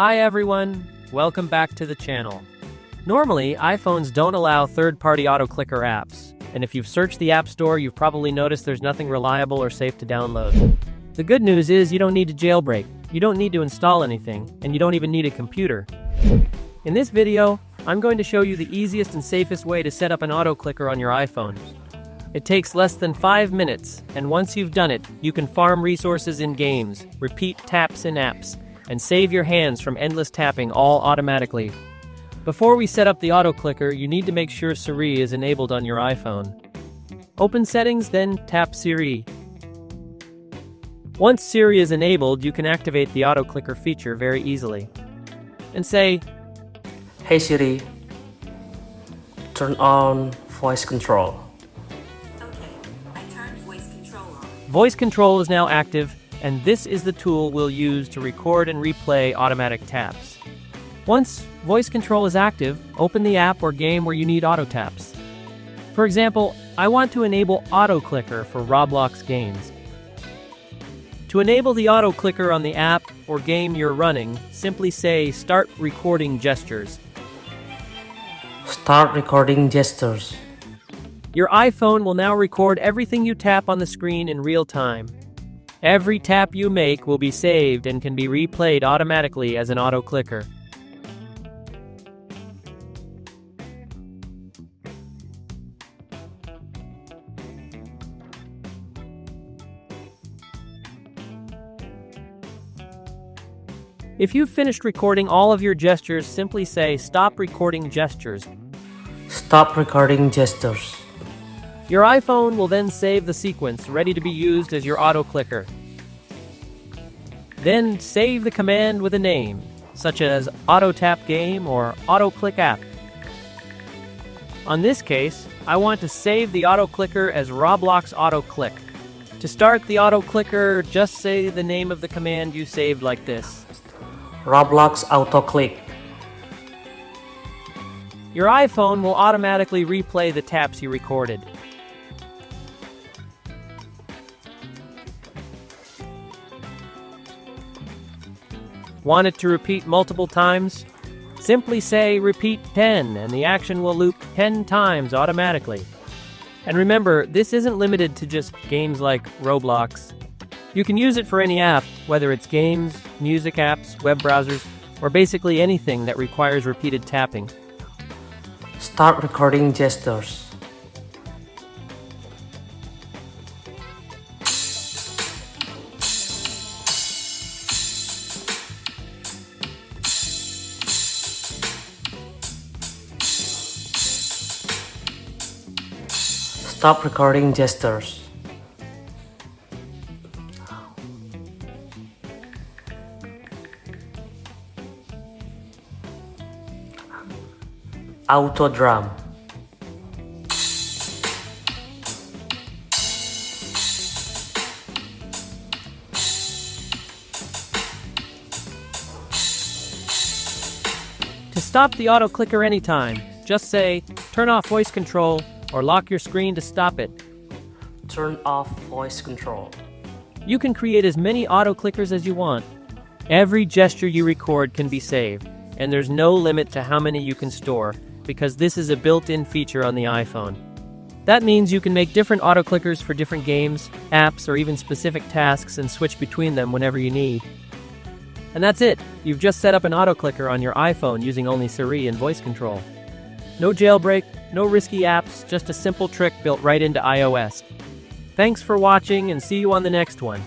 Hi everyone, welcome back to the channel. Normally, iPhones don't allow third-party auto-clicker apps, and if you've searched the App Store, you've probably noticed there's nothing reliable or safe to download. The good news is you don't need to jailbreak, you don't need to install anything, and you don't even need a computer. In this video, I'm going to show you the easiest and safest way to set up an auto-clicker on your iPhone. It takes less than 5 minutes, and once you've done it, you can farm resources in games, repeat taps in apps, and save your hands from endless tapping all automatically. Before we set up the auto-clicker, you need to make sure Siri is enabled on your iPhone. Open Settings, then tap Siri. Once Siri is enabled, you can activate the auto-clicker feature very easily. And say, "Hey Siri, turn on voice control." Okay, I turned voice control on. Voice control is now active, and this is the tool we'll use to record and replay automatic taps. Once voice control is active, open the app or game where you need auto taps. For example, I want to enable auto clicker for Roblox games. To enable the auto clicker on the app or game you're running, simply say Start Recording Gestures. Start recording gestures. Your iPhone will now record everything you tap on the screen in real time. Every tap you make will be saved and can be replayed automatically as an auto clicker. If you've finished recording all of your gestures, simply say Stop Recording Gestures. Stop recording gestures. Your iPhone will then save the sequence, ready to be used as your auto clicker. Then save the command with a name, such as Auto Tap Game or Auto Click App. On this case, I want to save the auto clicker as Roblox Auto Click. To start the auto clicker, just say the name of the command you saved like this: Roblox auto click. Your iPhone will automatically replay the taps you recorded. Want it to repeat multiple times? Simply say repeat 10 and the action will loop 10 times automatically. And remember, this isn't limited to just games like Roblox. You can use it for any app, whether it's games, music apps, web browsers, or basically anything that requires repeated tapping. Start recording gestures. Stop recording gestures. Auto drum. To stop the auto clicker anytime, just say turn off voice control or lock your screen to stop it. Turn off voice control. You can create as many auto clickers as you want. Every gesture you record can be saved, and there's no limit to how many you can store, because this is a built-in feature on the iPhone. That means you can make different auto clickers for different games, apps, or even specific tasks and switch between them whenever you need. And that's it. You've just set up an auto clicker on your iPhone using only Siri and voice control. No jailbreak, no risky apps, just a simple trick built right into iOS. Thanks for watching and see you on the next one.